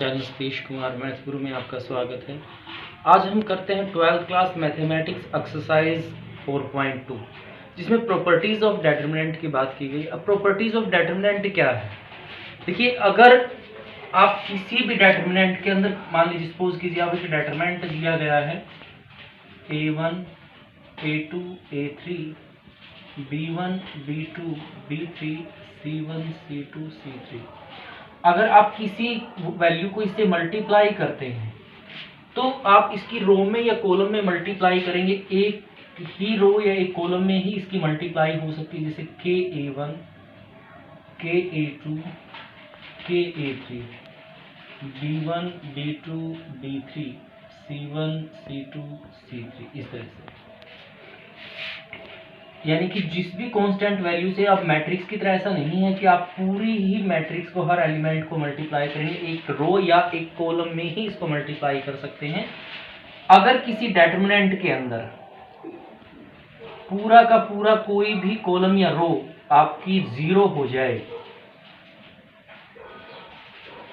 Channel Satish Kumar maths गुरु में आपका स्वागत है। आज हम करते हैं 12th क्लास मैथमेटिक्स एक्सरसाइज 4.2 जिसमें प्रॉपर्टीज ऑफ डिटरमिनेंट की बात की गई। अब प्रॉपर्टीज ऑफ डिटरमिनेंट क्या है? देखिए, अगर आप किसी भी डिटरमिनेंट के अंदर मान लीजिए सपोज कीजिए आप एक डिटरमिनेंट दिया गया है a1 a2 a3 b1 b2 b3 c1 c2 c3। अगर आप किसी वैल्यू को इससे मल्टीप्लाई करते हैं तो आप इसकी रो में या कॉलम में मल्टीप्लाई करेंगे। एक ही रो या एक कॉलम में ही इसकी मल्टीप्लाई हो सकती है, जैसे ka1 ka2 ka3 b1 b2 b3 c1 c2 c3 इस तरह से। यानी कि जिस भी कांस्टेंट वैल्यू से आप मैट्रिक्स की तरह ऐसा नहीं है कि आप पूरी ही मैट्रिक्स को हर एलिमेंट को मल्टीप्लाई करेंगे, एक रो या एक कॉलम में ही इसको मल्टीप्लाई कर सकते हैं। अगर किसी डिटरमिनेंट के अंदर पूरा का पूरा कोई भी कॉलम या रो आपकी जीरो हो जाए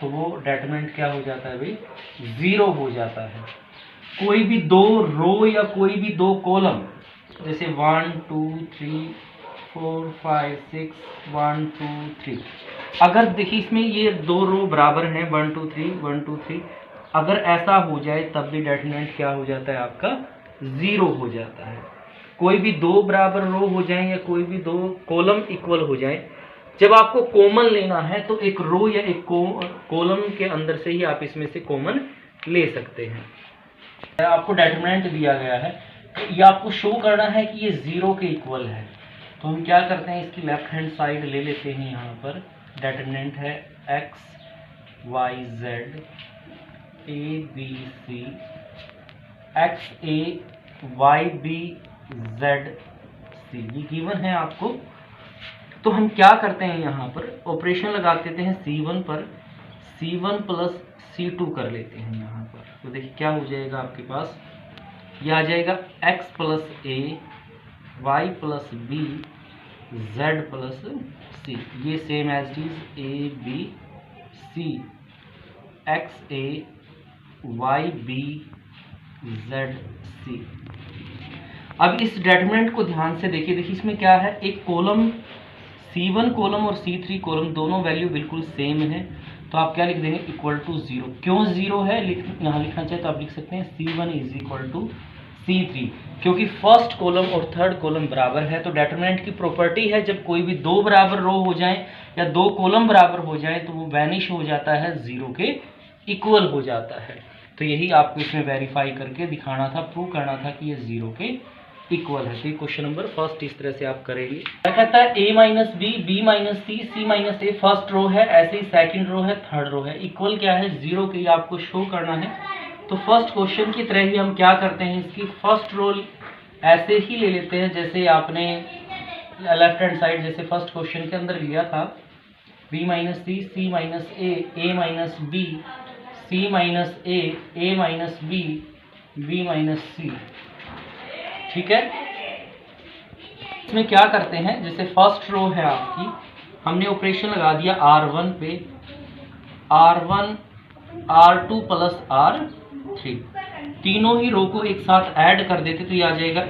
तो वो डिटरमिनेंट क्या हो जाता है भाई? जीरो हो जाता है। कोई भी दो रो या कोई भी दो कॉलम जैसे 1 2 3 4 5 6 1 2 3, अगर देखिए इसमें ये दो रो बराबर हैं 1 2 3 1 2 3, अगर ऐसा हो जाए तब भी डिटरमिनेंट क्या हो जाता है? आपका जीरो हो जाता है। कोई भी दो बराबर रो हो जाए या कोई भी दो कॉलम इक्वल हो जाए, जब आपको कॉमन लेना है तो एक रो या एक कॉलम के अंदर से ही आप इसमें से कॉमन ले सकते हैं। आपको डिटरमिनेंट दिया गया है, ये आपको शो करना है कि ये जीरो के इक्वल है, तो हम क्या करते हैं, इसकी लेफ्ट हैंड साइड ले लेते हैं। यहाँ पर डिटरमिनेंट है x y z a b c x a y b z c, ये गिवन है आपको। तो हम क्या करते हैं, यहाँ पर ऑपरेशन लगा देते हैं c1 पर, c1 प्लस c2 कर लेते हैं यहाँ पर। तो देखिए क्या हो जाएगा आपके पास, ये आ जाएगा x plus A Y plus B Z plus C. ये same as is A B C X A Y B Z C. अब इस डिटरमिनेंट को ध्यान से देखिए। देखिए इसमें क्या है, एक कॉलम C1 कॉलम और C3 कॉलम दोनों वैल्यू बिल्कुल सेम है, तो आप क्या लिख देंगे, इक्वल टू जीरो। क्यों जीरो है यहाँ लिखना चाहिए तो आप लिख सकते हैं C1 is equal to C3, क्योंकि फर्स्ट कॉलम और थर्ड कॉलम बराबर है। तो डिटरमिनेंट की प्रॉपर्टी है, जब कोई भी दो बराबर रो हो जाए या दो कॉलम बराबर हो जाए तो वो वैनिश हो जाता है, जीरो के इक्वल हो जाता है। तो यही आपको इसमें वेरीफाई करके दिखाना था, प्रूव करना था कि ये जीरो के इक्वल है। तो क्वेश्चन नंबर फर्स्ट इस तरह से आप करेंगे। क्या कहता है, a minus B B minus C C minus A first row है, ऐसे ही सेकंड रो है, थर्ड रो है, इक्वल क्या है, जीरो के, आपको शो करना है। तो फर्स्ट क्वेश्चन की तरह ही हम क्या करते हैं, इसकी फर्स्ट रो ऐसे ही ले लेते हैं जैसे आपने लेफ्ट हैंड साइड जैसे फर्स्ट क्वेश्चन के अंदर लिया था, b minus C C minus ए माइनस बी सी माइनस ए माइनस बी माइनस सी। ठीक है, इसमें क्या करते हैं, जैसे फर्स्ट रो है आपकी, हमने ऑपरेशन लगा दिया R1 पे, R1 R2 प्लस R3, तीनों ही रो को एक साथ ऐड कर देते तो ये आ जाएगा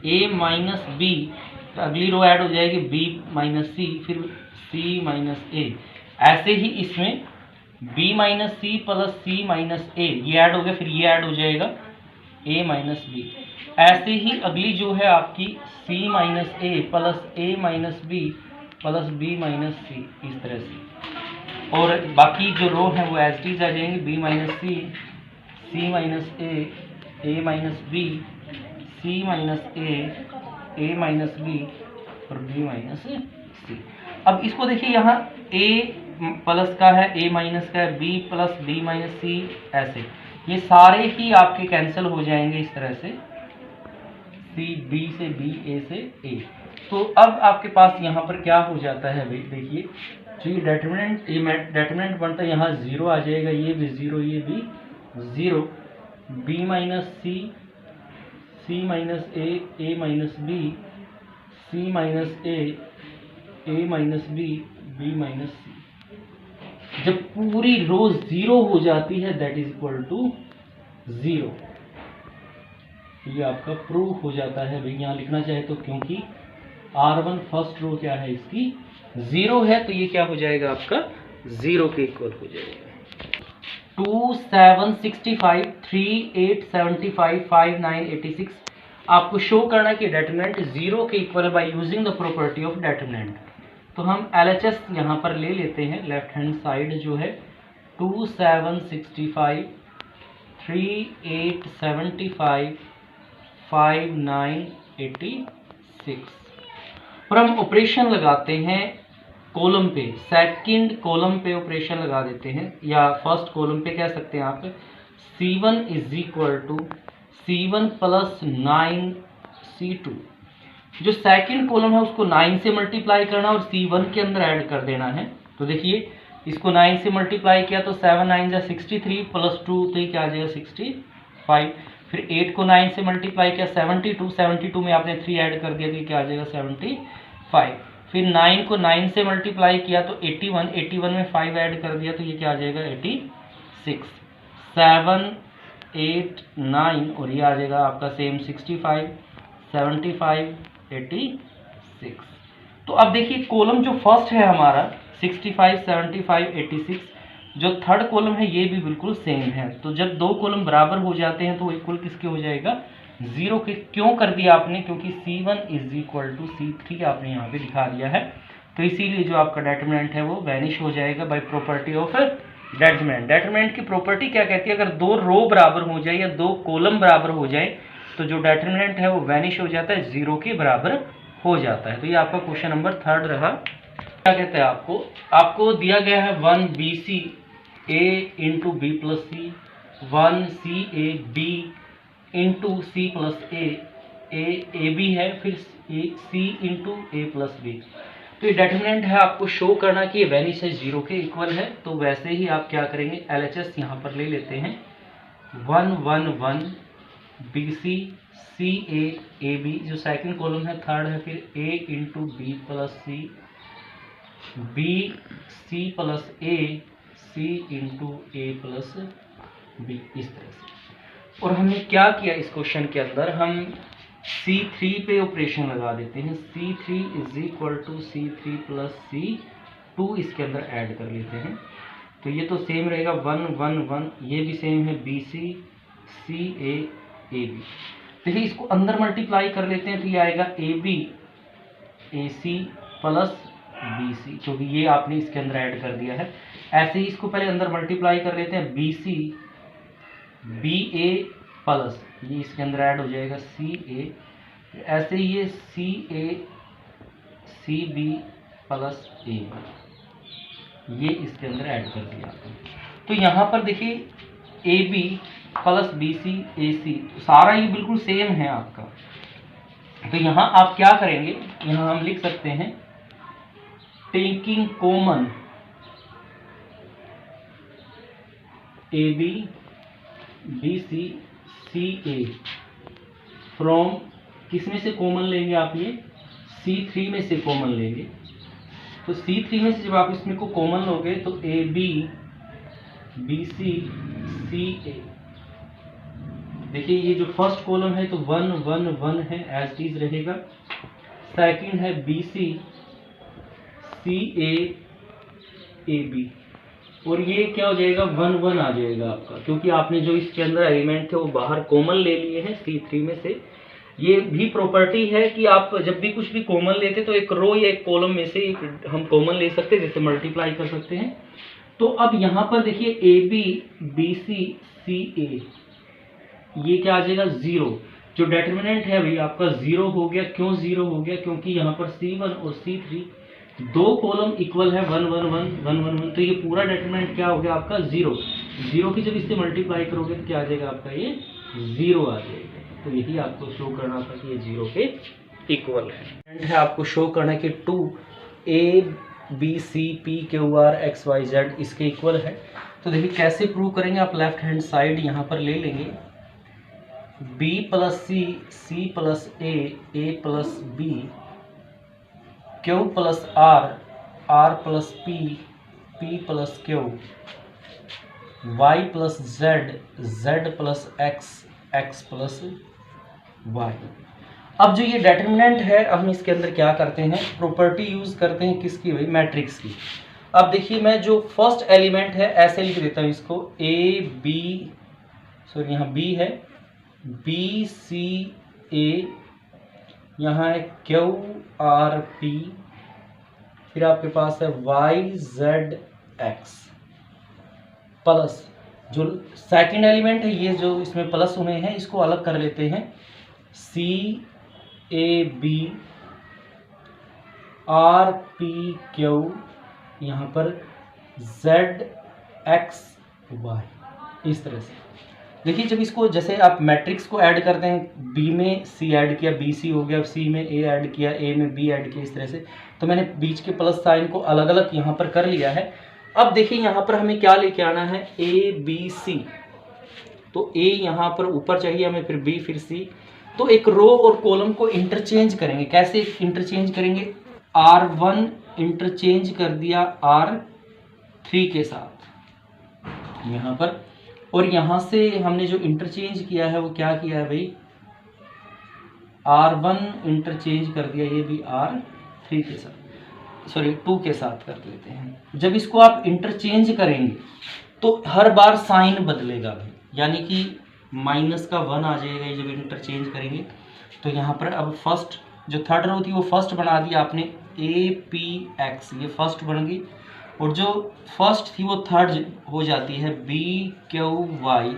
a माइनस बी, अगली रो ऐड हो जाएगी b माइनस सी, फिर c माइनस ए। ऐसे ही इसमें b minus C plus c minus A, ये ऐड हो गया, फिर ये ऐड हो जाएगा a माइनस बी। ऐसे ही अगली जो है आपकी c minus A plus a minus B plus b minus C, इस तरह से। और बाकी जो रो है वो एज इट आ जाएंगे, b माइनस सी c माइनस ए माइनस बी c माइनस ए माइनस बी और b माइनस सी। अब इसको देखिए, यहाँ a प्लस का है, a माइनस का है, b प्लस b माइनस सी, ऐसे ये सारे ही आपके कैंसिल हो जाएंगे इस तरह से, सी बी से बी, ए से ए। तो अब आपके पास यहाँ पर क्या हो जाता है भाई, देखिए जो ये डिटरमिनेंट बनता है, यहाँ जीरो आ जाएगा, ये भी जीरो, ये भी zero, b minus C C minus ए माइनस बी सी माइनस ए माइनस बी माइनस सी। जब पूरी रो 0 हो जाती है दैट इज इक्वल टू 0। ये आपका प्रूव हो जाता है भाई। यहाँ लिखना चाहे तो क्योंकि R1 फर्स्ट रो क्या है इसकी 0 है, तो ये क्या हो जाएगा आपका 0 के इक्वल हो जाएगा। 2 7 65 3 8 75 5 9 86 आपको शो करना कि डेटर्मिनेंट 0 के equal by using the property of determinant. तो हम LHS यहाँ पर ले लेते हैं, लेफ्ट हैंड साइड जो है 2 7 65 3 8 75 5 9 86 और हम ऑपरेशन लगाते हैं कॉलम पे, सेकंड कॉलम पे ऑपरेशन लगा देते हैं, या फर्स्ट कॉलम पे कह सकते हैं आप। C1 is equal to C1 plus 9 C2। जो सेकंड कॉलम है उसको 9 से मल्टीप्लाई करना और C1 के अंदर ऐड कर देना है। तो देखिए इसको 9 से मल्टीप्लाई किया तो 7 9 जा 63 प्लस 2 तो ये क्या आ जाएगा 65। फिर 8 को 9 से मल्टीप्लाई किया 72, 72 में आपने 3 ऐड कर दिया तो ये क्या आ जाएगा 75। फिर 9 को 9 से मल्टीप्लाई किया तो 81, 81 में 5 ऐड कर दिया तो ये क्या आ जाएगा 86। 7 8 9 और ये आ जाएगा आपका सेम 65 75 86। तो अब देखिए कॉलम जो फर्स्ट है हमारा 65 75 86, जो थर्ड कॉलम है ये भी बिल्कुल सेम है। तो जब दो कॉलम बराबर हो जाते हैं तो इक्वल किसके हो जाएगा 0 के। क्यों कर दिया आपने, क्योंकि C1 is equal to C3 आपने यहाँ पे दिखा दिया है, तो इसीलिए जो आपका डेटर्मिनेंट है वो वैनिश हो जाएगा by property of determinant. Determinant की प्रॉपर्टी क्या कहती है, अगर दो रो बराबर हो जाए या दो कॉलम बराबर हो जाए तो जो डेटर्मिनेंट है वो वैनिश हो जाता है, 0 के बराबर हो जाता है। तो ये आपका क्वेश्चन नंबर 3 रहा। क्या कहते हैं आपको दिया गया है 1BC A into B plus C, 1CA B into C plus A B है, फिर C into A plus B। तो ये डेटर्मिनेंट है, आपको शो करना कि ये वैनिश है 0 के इक्वल है। तो वैसे ही आप क्या करेंगे LHS यहाँ पर ले लेते हैं 1 1 1 BC CA AB, जो सेकंड कॉलम है थर्ड है, फिर A into B plus C B C plus A C into A plus B, इस तरह से। और हमने क्या किया इस क्वेश्चन के अंदर, हम C3 पे ऑपरेशन लगा देते हैं। C3 is equal to C3 plus C2 इसके अंदर ऐड कर लेते हैं। तो ये तो सेम रहेगा 1 1 1, ये भी सेम है BC CA AB। देखिए इसको अंदर मल्टीप्लाई कर लेते हैं तो ये आएगा AB AC प्लस BC, क्योंकि ये आपने इसके अंदर ऐड कर दिया है। ऐसे ही इसको पहले अंदर मल्टीप्लाई कर लेते हैं BC BA प्लस, ये इसके अंदर ऐड हो जाएगा CA, ऐसे ही ये CA CB प्लस A, ये इसके अंदर ऐड कर दिया आपने। तो यहाँ पर देखिए AB प्लस BC AC, सारा ये बिल्कुल सेम है आपका। तो यहाँ आप क्या करेंगे, यहाँ हम लिख सकते हैं taking common AB BC CA from, किस में से कॉमन लेंगे आप, ये C3 में से कॉमन लेंगे। तो C3 में से जब आप इसमें को कॉमन लोगे तो AB BC CA, देखिए ये जो फर्स्ट कॉलम है तो 1 1 1 है, एज इज रहेगा। सेकंड है BC CA AB, और ये क्या हो जाएगा 1 1 आ जाएगा आपका, क्योंकि आपने जो इसके अंदर एलिमेंट थे वो बाहर कॉमन ले लिए हैं C3 में से। ये भी प्रॉपर्टी है कि आप जब भी कुछ भी कॉमन लेते तो एक रो या एक कॉलम में से एक हम कॉमन ले सकते हैं, जैसे मल्टीप्लाई कर सकते हैं। तो अब यहाँ पर देखिए AB BC CA, ये क्या आ जाएगा 0। जो डेटर्मिनेंट है भाई आपका 0 हो गया। क्यों 0 हो गया, क्योंकि यहाँ पर C1 और C3 दो कॉलम इक्वल है 1 1 1 1 1 1, तो ये पूरा डेटर्मिनेंट क्या हो गया आपका 0। 0 की जब इससे मल्टीप्लाई करोगे तो क्या आ जाएगा आपका ये 0 आ जाएगा। तो यही आपको शो करना था कि ये 0 के इक्वल है। आपको शो करना है कि 2 A B C P Q R X Y Z इसके इक्वल है। तो देखिए कैसे प्रूव करेंगे, आप लेफ्ट हैंड साइड यहाँ पर ले लेंगे B plus C plus A plus B Q plus R plus P P plus Q, Y plus Z, Z plus X, X plus Y. अब जो ये डिटर्मिनेंट है, अब हम इसके अंदर क्या करते हैं, प्रॉपर्टी यूज करते हैं किसकी भाई, मैट्रिक्स की। अब देखिए मैं जो फर्स्ट एलिमेंट है ऐसे लिख देता हूँ इसको, ए बी, सॉरी यहाँ बी है, बी सी ए, यहाँ है क्यू आर पी, फिर आपके पास है वाई जेड एक्स, प्लस जो सेकंड एलिमेंट है ये जो इसमें प्लस हुए हैं इसको अलग कर लेते हैं, C A B R P Q, यहाँ पर जेड एक्स वाई, इस तरह से। देखिए जब इसको जैसे आप मैट्रिक्स को ऐड करते हैं, बी में सी ऐड किया, बी सी हो गया, सी में ए ऐड किया, ए में बी ऐड किया, इस तरह से। तो मैंने बीच के प्लस साइन को अलग अलग यहाँ पर कर लिया है। अब देखिए यहाँ पर हमें क्या लेके आना है, ए बी सी, तो ए यहाँ पर ऊपर चाहिए हमें, फिर बी, फिर सी। तो एक रो और कॉलम को इंटरचेंज करेंगे, कैसे इंटरचेंज करेंगे, R1 इंटरचेंज कर दिया R3 के साथ यहाँ पर, और यहाँ से हमने जो इंटरचेंज किया है वो क्या किया है भाई, R1 इंटरचेंज कर दिया ये भी R3 के साथ, सॉरी 2 के साथ कर लेते हैं। जब इसको आप इंटरचेंज करेंगे तो हर बार साइन बदलेगा भाई, यानी कि माइनस का 1 आ जाएगा ये जब इंटरचेंज करेंगे। तो यहाँ पर अब फर्स्ट जो थर्ड रो थी वो फर्स्ट बना दी आपने, ए पी एक्स, ये फर्स्ट बन गई, और जो फर्स्ट थी वो थर्ड हो जाती है, बी क्यू वाई,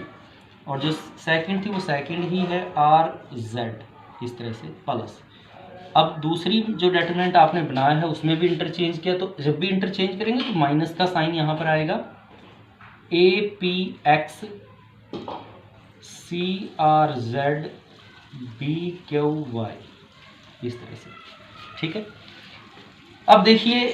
और जो सेकंड थी वो सेकंड ही है, आर जेड, इस तरह से प्लस। अब दूसरी जो डिटरमिनेंट आपने बनाया है उसमें भी इंटरचेंज किया, तो जब भी इंटरचेंज करेंगे तो माइनस का साइन यहाँ पर आएगा, A P X C R Z B Q Y, इस तरह से, ठीक है। अब देखिए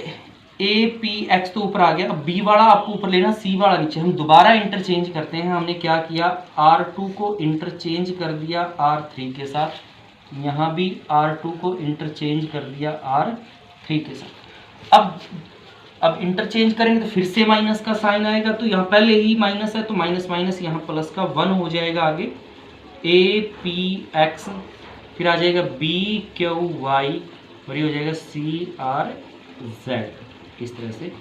ए पी एक्स तो ऊपर आ गया, अब बी वाला आपको ऊपर लेना, सी वाला नीचे। हम दोबारा इंटरचेंज करते हैं, हमने क्या किया, R2 को इंटरचेंज कर दिया R3 के साथ, यहाँ भी R2 को इंटरचेंज कर दिया R3 के साथ। अब इंटरचेंज करेंगे तो फिर से माइनस का साइन आएगा, तो यहाँ पहले ही माइनस है तो माइनस माइनस यहाँ प्लस का 1 हो जाएगा आगे, ए पी एक्स, फिर आ जाएगा बी क्यू वाई, और ये हो जाएगा सी आर जेड, इस तरह से।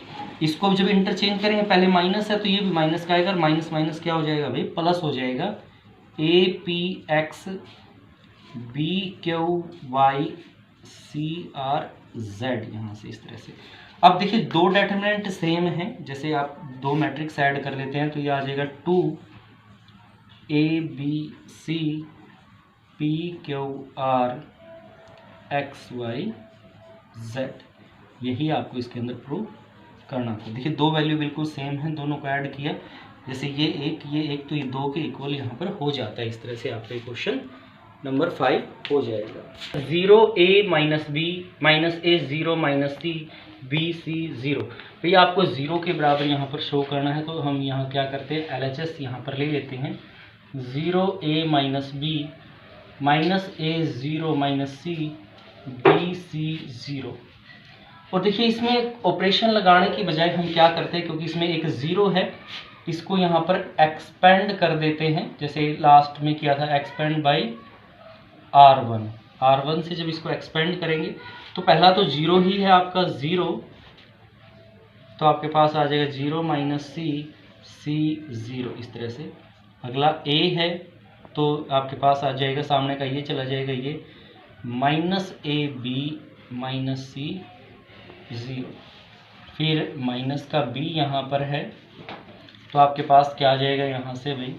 इसको जब इंटरचेंज करेंगे, पहले माइनस है तो ये भी माइनस का आएगा, माइनस माइनस क्या हो जाएगा भाई, प्लस हो जाएगा, A P X B Q Y C R Z, यहाँ से इस तरह से। अब देखिए दो डिटरमिनेंट सेम हैं, जैसे आप दो मैट्रिक्स ऐड कर लेते हैं तो ये आ जाएगा 2 A B C P Q R X Y Z, यही आपको इसके अंदर प्रूव करना था। देखिए दो वैल्यू बिल्कुल सेम है, दोनों को ऐड किया, जैसे ये एक तो ये दो के इक्वल यहाँ पर हो जाता है। इस तरह से आपका क्वेश्चन नंबर 5 हो जाएगा। 0a माइनस बी माइनस ए 0 माइनस सी बी सी 0, तो ये आपको 0 के बराबर यहाँ पर शो करना है, तो हम यहाँ क्या करते हैं, LHS यहाँ पर ले लेते हैं, 0a माइनस बी माइनस ए 0 माइनस सी बी सी 0। और देखिए इसमें ऑपरेशन लगाने की बजाय हम क्या करते हैं, क्योंकि इसमें एक 0 है, इसको यहाँ पर एक्सपेंड कर देते हैं, जैसे लास्ट में किया था, एक्सपेंड बाई R1 से जब इसको एक्सपेंड करेंगे तो पहला तो 0 ही है आपका 0, तो आपके पास आ जाएगा 0 माइनस सी सी 0, इस तरह से। अगला a है तो आपके पास आ जाएगा, सामने का ये चला जाएगा, ये माइनस ए बी माइनस सी 0, फिर माइनस का b यहाँ पर है, तो आपके पास क्या आ जाएगा यहाँ से भाई,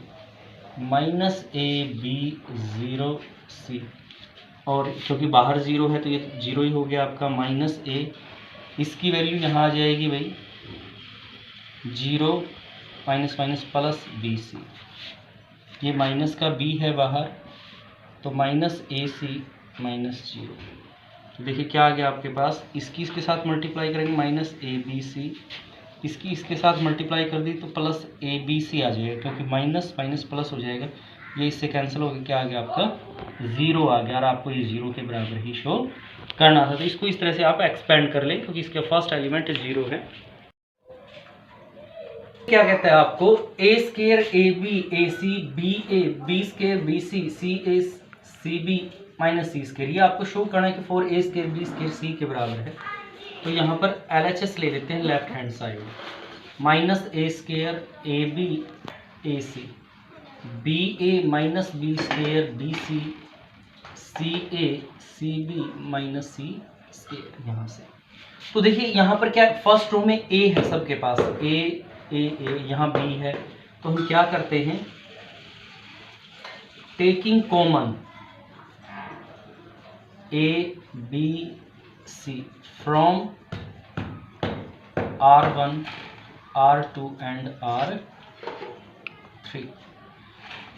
माइनस ए बी 0 सी, और क्योंकि बाहर 0 है तो ये 0 ही हो गया आपका, माइनस ए, इसकी वैल्यू यहाँ आ जाएगी भाई 0 minus minus plus B C, ये माइनस का b है बाहर, तो माइनस ए सी माइनस 0। तो देखिए क्या आ गया आपके पास, इसकी इसके साथ मल्टीप्लाई करेंगे माइनस ए बी सी, इसकी इसके साथ मल्टीप्लाई कर दी तो प्लस ए बी सी आ जाएगा, क्योंकि माइनस माइनस प्लस हो जाएगा, ये इससे कैंसिल हो गया, क्या आ गया आपका 0 आ गया, और आपको ये 0 के बराबर ही शो करना था। तो इसको इस तरह से आप एक्सपेंड कर लें, क्योंकि इसका फर्स्ट एलिमेंट 0 है। क्या कहता है आपको, A square A B A C B A B square B C A C B minus C square, ये आपको शो करना है कि 4 A square B square C के बराबर है। तो यहाँ पर LHS ले लेते हैं left hand side, minus A square A B A C B A minus B square B C A C B minus C square यहाँ से। तो देखिए यहाँ पर क्या, फर्स्ट रो में ए है सबके पास, ए यहाँ बी है, तो हम क्या करते हैं, taking common A B C from R1 R2 and R3।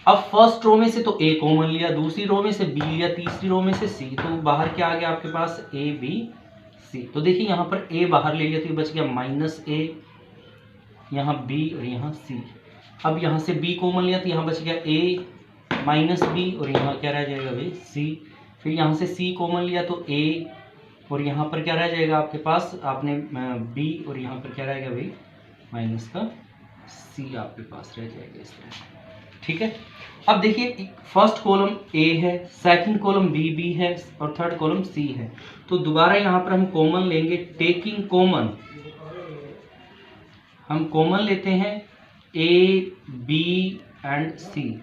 अब फर्स्ट रो में से तो ए कॉमन लिया, दूसरी रो में से बी लिया, तीसरी रो में से सी, तो बाहर क्या आ गया आपके पास, ए बी सी। तो देखिए यहाँ पर ए बाहर ले लिया तो ये बच गया माइनस ए, यहाँ बी और यहाँ सी। अब यहाँ से बी कॉमन लिया तो यहाँ बच गया ए माइनस बी और यहाँ क्या रह जाएगा भाई सी। फिर यहाँ से सी कॉमन लिया तो ए और यहाँ पर क्या रह जाएगा आपके पास, आपने बी और यहाँ पर क्या रहेगा भाई माइनस का सी आपके पास रह जाएगा इस तरह। ठीक है, अब देखिए फर्स्ट कॉलम ए है, सेकंड कॉलम बी है और थर्ड कॉलम सी है। तो दोबारा यहाँ पर हम कॉमन लेंगे, टेकिंग कॉमन, हम कॉमन लेते हैं A B and C,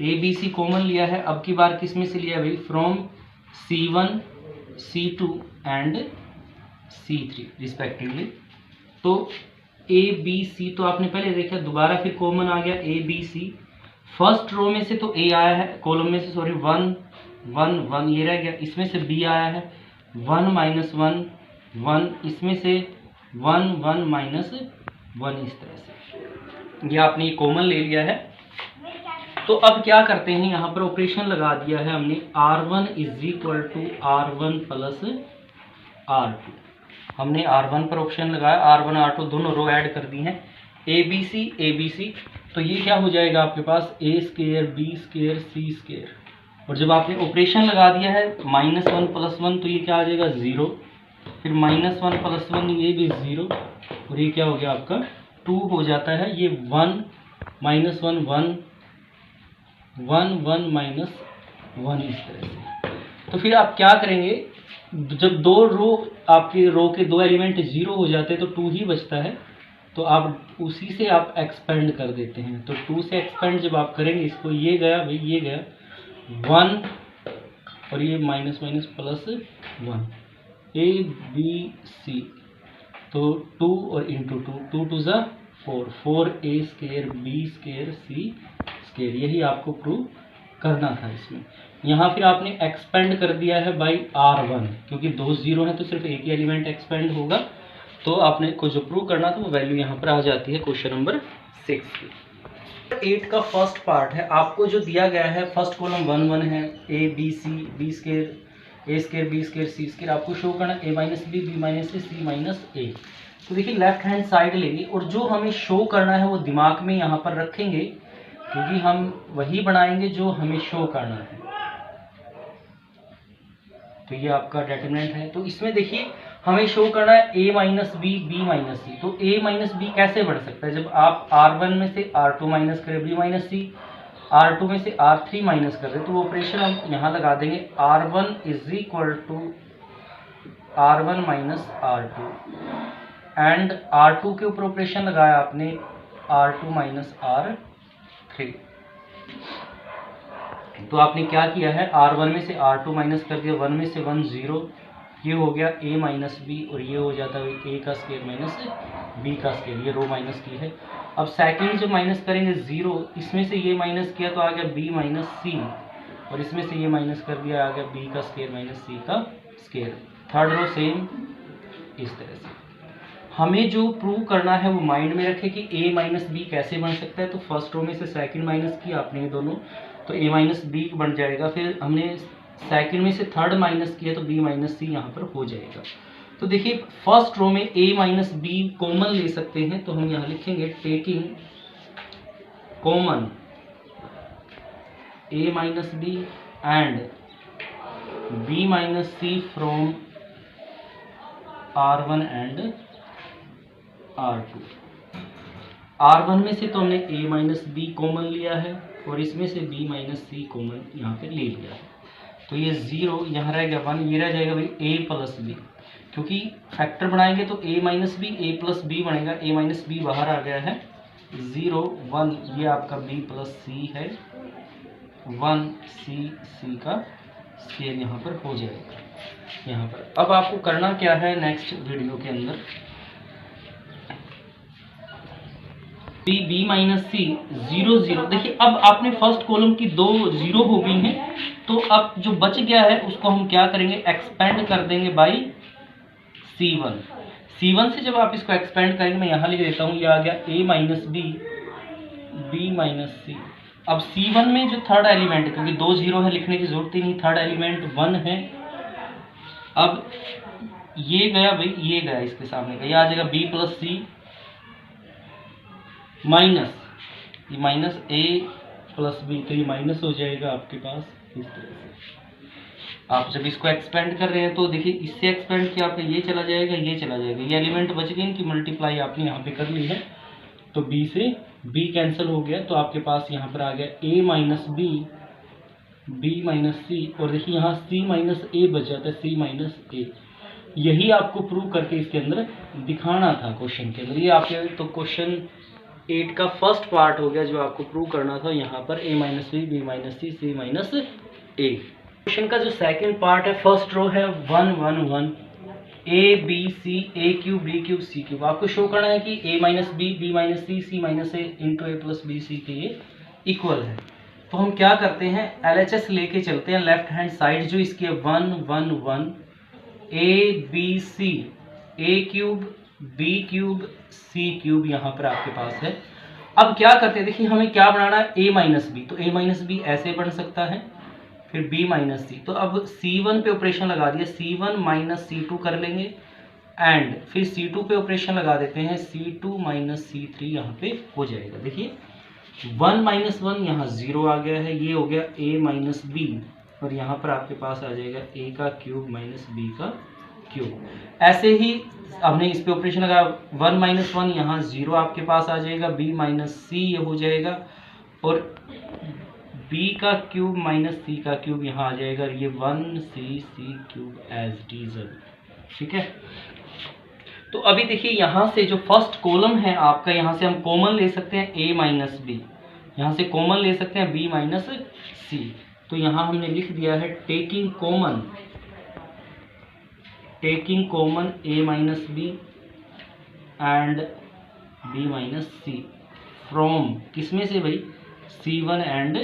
A B C common लिया है। अब की बार किस में से लिया भाई, from C1 C2 and C3 respectively. तो ए बी सी तो आपने पहले देखा, दोबारा फिर कॉमन आ गया ए बी सी। फर्स्ट रो में से तो ए आया है, कॉलम में से सॉरी 1 1 1 ये रह गया, इसमें से बी आया है 1 माइनस 1 1, इसमें से 1 1 माइनस 1, इस तरह से ये आपने ये कॉमन ले लिया है। तो अब क्या करते हैं, यहाँ पर ऑपरेशन लगा दिया है हमने, R1 is equal to R1 plus R2। हमने R1 पर ऑप्शन लगाया, R1 R2 दोनों रो ऐड कर दी हैं, ए बी सी। तो ये क्या हो जाएगा आपके पास, ए square B square C square, और जब आपने ऑपरेशन लगा दिया है -1 प्लस 1 तो ये क्या आ जाएगा 0, फिर -1 प्लस 1 ये भी 0, और ये क्या हो गया आपका 2 हो जाता है। ये 1 -1 1 1 1 माइनस 1 इस तरह से। तो फिर आप क्या करेंगे, जब दो रो आपके रो के दो एलिमेंट 0 हो जाते हैं तो 2 ही बचता है, तो आप उसी से आप एक्सपेंड कर देते हैं। तो 2 से एक्सपेंड जब आप करेंगे इसको, ये गया भाई ये गया 1 और ये minus minus plus 1, A B C, तो 2 और इंटू 2 2 ज़ा 4 A square B square C square, यही आपको प्रूव करना था इसमें। यहाँ फिर आपने एक्सपेंड कर दिया है बाई R1, क्योंकि 2 0 हैं तो सिर्फ एक ही एलिमेंट एक्सपेंड होगा। तो आपने को जो प्रूव करना था वो वैल्यू यहाँ पर आ जाती है क्वेश्चन नंबर 6 की। 8 का फर्स्ट पार्ट है, आपको जो दिया गया है फर्स्ट कॉलम 1 1 है, A B C B square A square B square C square, आपको शो करना A minus B B minus C minus A. तो देखिए लेफ्ट हैंड साइड लेंगे और जो हमें शो करना है वो दिमाग में यहाँ पर रखेंगे, क्योंकि हम वही बनाएंगे जो हमें शो करना है। तो ये आपका डिटरमिनेंट है। तो इसमें देखिए हमें शो करना है a minus B B minus C. तो a माइनस बी कैसे बढ़ सकता है, जब आप R1 में से R2 माइनस करें b माइनस सी, R2 में से R3 माइनस कर रहे, तो वो ऑपरेशन हम यहाँ लगा देंगे, R1 is equal to R1 minus R2 and R2 के ऊपर ऑपरेशन लगाया आपने R2 माइनस R3। तो आपने क्या किया है, R1 में से R2 माइनस कर दिया, 1 में से 1 0, ये हो गया a माइनस बी और ये हो जाता है a का स्केयर माइनस b का स्केयर, ये रो माइनस की है। अब सेकंड जब माइनस करेंगे 0, इसमें से ये माइनस किया तो आ गया b माइनस सी, और इसमें से ये माइनस कर दिया आ गया b का स्केयर माइनस c का स्केयर। थर्ड रो सेम इस तरह से। हमें जो प्रूव करना है वो माइंड में रखे कि a माइनस बी कैसे बन सकता है। तो फर्स्ट रो में से सेकंड माइनस किया आपने ये दोनों, तो a माइनस बी बन जाएगा। फिर हमने सेकंड में से थर्ड माइनस किया तो b माइनस सी यहाँ पर हो जाएगा। तो देखिए फर्स्ट रो में a माइनस बी कॉमन ले सकते हैं, तो हम यहाँ लिखेंगे taking common a minus B and b minus C from R1 and R2। R1 में से तो हमने a माइनस बी कॉमन लिया है और इसमें से b माइनस सी कॉमन यहाँ पे ले लिया है, तो ये 0 यहाँ रह गया 1, ये रह जाएगा भाई a प्लस बी, क्योंकि फैक्टर बनाएंगे तो a minus B a plus B बनेगा, a माइनस बी बाहर आ गया है, 0 1 ये आपका b प्लस सी है, 1 सी का स्केयर यहाँ पर हो जाएगा यहाँ पर। अब आपको करना क्या है नेक्स्ट वीडियो के अंदर, बी माइनस सी 0 0, देखिए अब आपने फर्स्ट कॉलम की 2 0 हो गई हैं, तो अब जो बच गया है उसको हम क्या करेंगे, एक्सपेंड कर देंगे बाई C1। C1 से जब आप इसको एक्सपेंड करेंगे, मैं यहाँ लिख देता हूँ, ये आ गया a माइनस बी माइनस सी। अब C1 में जो थर्ड एलिमेंट है, क्योंकि 2 0 है लिखने की जरूरत ही नहीं, थर्ड एलिमेंट 1 है। अब ये गया भाई, ये गया इसके सामने का, ये आ जाएगा b प्लस सी माइनस ये माइनस a प्लस बी, तो ये माइनस हो जाएगा आपके पास इस तरह से। आप जब इसको एक्सपेंड कर रहे हैं तो देखिए इससे एक्सपेंड किया आपका, ये चला जाएगा, ये चला जाएगा, ये एलिमेंट बच गए, इनकी मल्टीप्लाई आपने यहाँ पे कर ली है, तो b से b कैंसिल हो गया, तो आपके पास यहाँ पर आ गया a माइनस बी माइनस सी, और देखिए यहाँ c माइनस a बच जाता है, c माइनस a। यही आपको प्रूव करके इसके अंदर दिखाना था क्वेश्चन के अंदर। ये आपके तो क्वेश्चन 8 का फर्स्ट पार्ट हो गया जो आपको प्रूव करना था यहाँ पर, a minus B minus C minus a। Question का जो सेकंड पार्ट है, फर्स्ट रो है 1 1 1 a b c a cube b cube c cube. आपको शो करना है कि a minus B minus C minus a into a plus B C के ये इक्वल है। तो हम क्या करते हैं, LHS लेके चलते हैं, लेफ्ट हैंड साइड जो इसकी है 1 1 1 a b c a cube b cube c cube यहाँ पर आपके पास है। अब क्या करते हैं, देखिए हमें क्या बनाना है, a माइनस बी, तो a माइनस बी ऐसे बन सकता है, फिर b माइनस सी, तो अब C1 पे ऑपरेशन लगा दिया, C1 माइनस C2 कर लेंगे, एंड फिर C2 पे ऑपरेशन लगा देते हैं, C2 माइनस C3 यहाँ पे हो जाएगा। देखिए 1 माइनस 1 यहाँ 0 आ गया है, ये हो गया a माइनस बी, और यहाँ पर आपके पास आ जाएगा a का क्यूब माइनस b का क्यूब। ऐसे ही हमने इस पे ऑपरेशन लगा, 1 माइनस 1 यहाँ 0 आपके पास आ जाएगा, b माइनस सी ये हो जाएगा, और b का क्यूब माइनस c का क्यूब यहाँ आ जाएगा, ये 1c क्यूब एज डीजल। ठीक है, तो अभी देखिए यहाँ से जो फर्स्ट कॉलम है आपका, यहाँ से हम कॉमन ले सकते हैं a माइनस बी, यहाँ से कॉमन ले सकते हैं b माइनस सी, तो यहाँ हमने लिख दिया है taking common a minus B and b minus C from किसमें से भाई, C1 एंड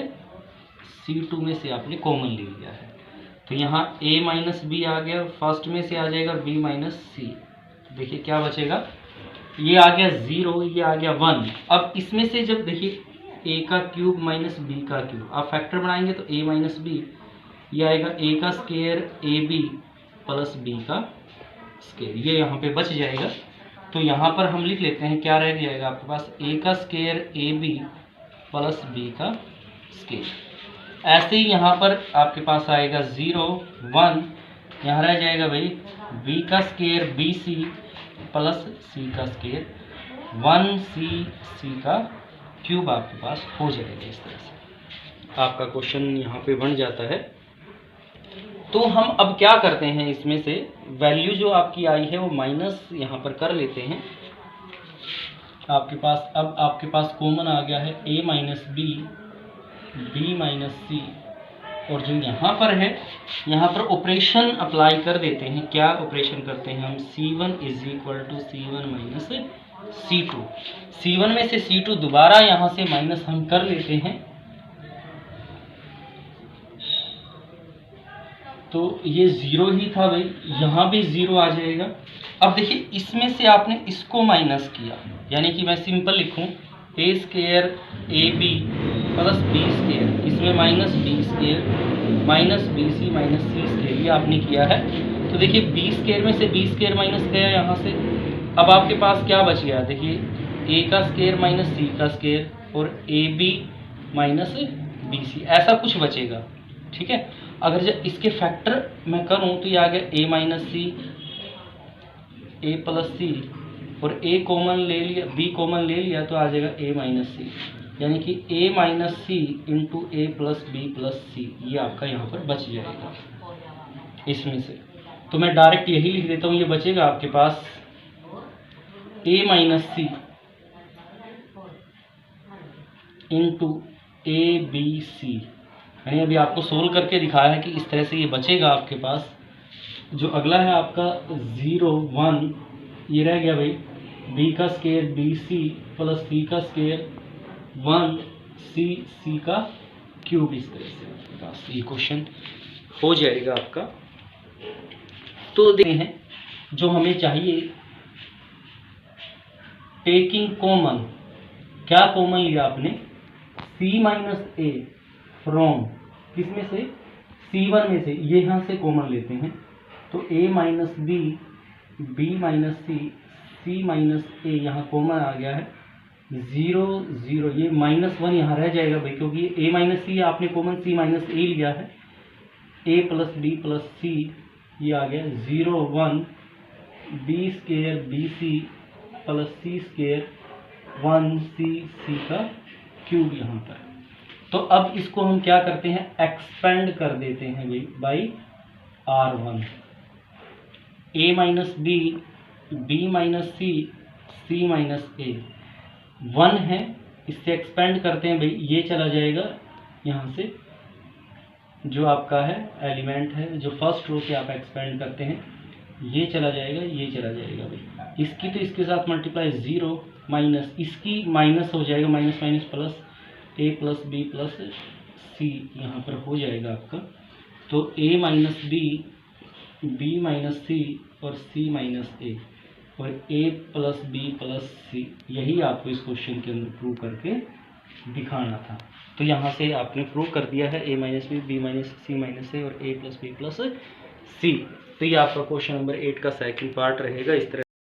C2 में से आपने कॉमन ले लिया है, तो यहाँ a माइनस बी आ गया, फर्स्ट में से आ जाएगा b माइनस सी। देखिए क्या बचेगा, ये आ गया 0, ये आ गया 1। अब इसमें से जब देखिए a का क्यूब माइनस b का क्यूब, आप फैक्टर बनाएंगे तो a माइनस बी, ये आएगा a का स्केयर ab प्लस b का स्केयर, ये यहाँ पे बच जाएगा। तो यहाँ पर हम लिख लेते हैं, क्या रह जाएगा आपके पास, a का स्केयर ab प्लस b का स्केयर। ऐसे ही यहाँ पर आपके पास आएगा 0 1, यहाँ रह जाएगा भाई b का स्केयर bc प्लस c का स्केयर, 1c का क्यूब आपके पास हो जाएगा। इस तरह से आपका क्वेश्चन यहाँ पे बन जाता है। तो हम अब क्या करते हैं, इसमें से वैल्यू जो आपकी आई है वो माइनस यहाँ पर कर लेते हैं। आपके पास अब आपके पास कॉमन आ गया है a माइनस बी माइनस सी, और जो यहाँ पर है, यहाँ पर ऑपरेशन अप्लाई कर देते हैं। क्या ऑपरेशन करते हैं हम, C1 is equal to C1 minus C2, C1 में से C2 दोबारा यहाँ से माइनस हम कर लेते हैं, तो ये 0 ही था भाई, यहाँ भी 0 आ जाएगा। अब देखिए इसमें से आपने इसको माइनस किया, यानी कि मैं सिंपल लिखूं a square ab plus b square, इसमें minus b square minus bc minus c square, ये आपने किया है। तो देखिए b स्केयर में से b स्केयर माइनस गया यहाँ से, अब आपके पास क्या बच गया, देखिए a का स्केयर माइनस c का स्केयर और ab माइनस bc, ऐसा कुछ बचेगा। ठीक है, अगर जब इसके फैक्टर मैं करूं तो ये आ गया a minus C, a plus C और ए कॉमन ले लिया, बी कॉमन ले लिया तो आ जाएगा ए माइनस सी, यानी कि ए माइनस सी इंटू ए प्लस बी प्लस सी, ये आपका यहाँ पर बच जाएगा इसमें से। तो मैं डायरेक्ट यही लिख देता हूँ, ये बचेगा आपके पास A minus C into A B C. मैंने अभी आपको सोल्व करके दिखाया है कि इस तरह से ये बचेगा आपके पास। जो अगला है आपका 0 1, ये रह गया भाई बी का स्केयर बी सी प्लस सी का स्केयर 1 सी सी का क्यूब, इस तरह से आपके पास ये क्वेश्चन हो जाएगा आपका। तो देखते हैं जो हमें चाहिए, टेकिंग कॉमन, क्या कॉमन लिया आपने, c माइनस ए फ्रॉम किसमें से, C1 में से, ये यहाँ से कॉमन लेते हैं तो a minus B, B minus C, C minus A यहाँ कॉमन आ गया है, 0 0, ये -1 यहाँ रह जाएगा भाई, क्योंकि ये a माइनस सी आपने कॉमन c माइनस ए लिया है, a plus B plus C, ये आ गया 0 1 B square B C plus C square 1 C C का क्यूब यहाँ पर। तो अब इसको हम क्या करते हैं, एक्सपेंड कर देते हैं भाई by R1, a minus B, B minus C, C minus A, 1 है, इससे एक्सपेंड करते हैं भाई, ये चला जाएगा यहाँ से, जो आपका है एलिमेंट है, जो फर्स्ट रो से आप एक्सपेंड करते हैं, ये चला जाएगा, ये चला जाएगा भाई, इसकी तो इसके साथ मल्टीप्लाई 0 माइनस, इसकी माइनस हो जाएगा, माइनस माइनस प्लस, ए प्लस बी प्लस सी यहाँ पर हो जाएगा आपका। तो ए माइनस बी, बी माइनस सी और सी माइनस ए, और ए प्लस बी प्लस सी, यही आपको इस क्वेश्चन के अंदर प्रूव करके दिखाना था। तो यहाँ से आपने प्रूव कर दिया है ए minus B minus C minus ए और ए प्लस बी प्लस सी। तो ये आपका क्वेश्चन नंबर 8 का सेकंड पार्ट रहेगा इस तरह।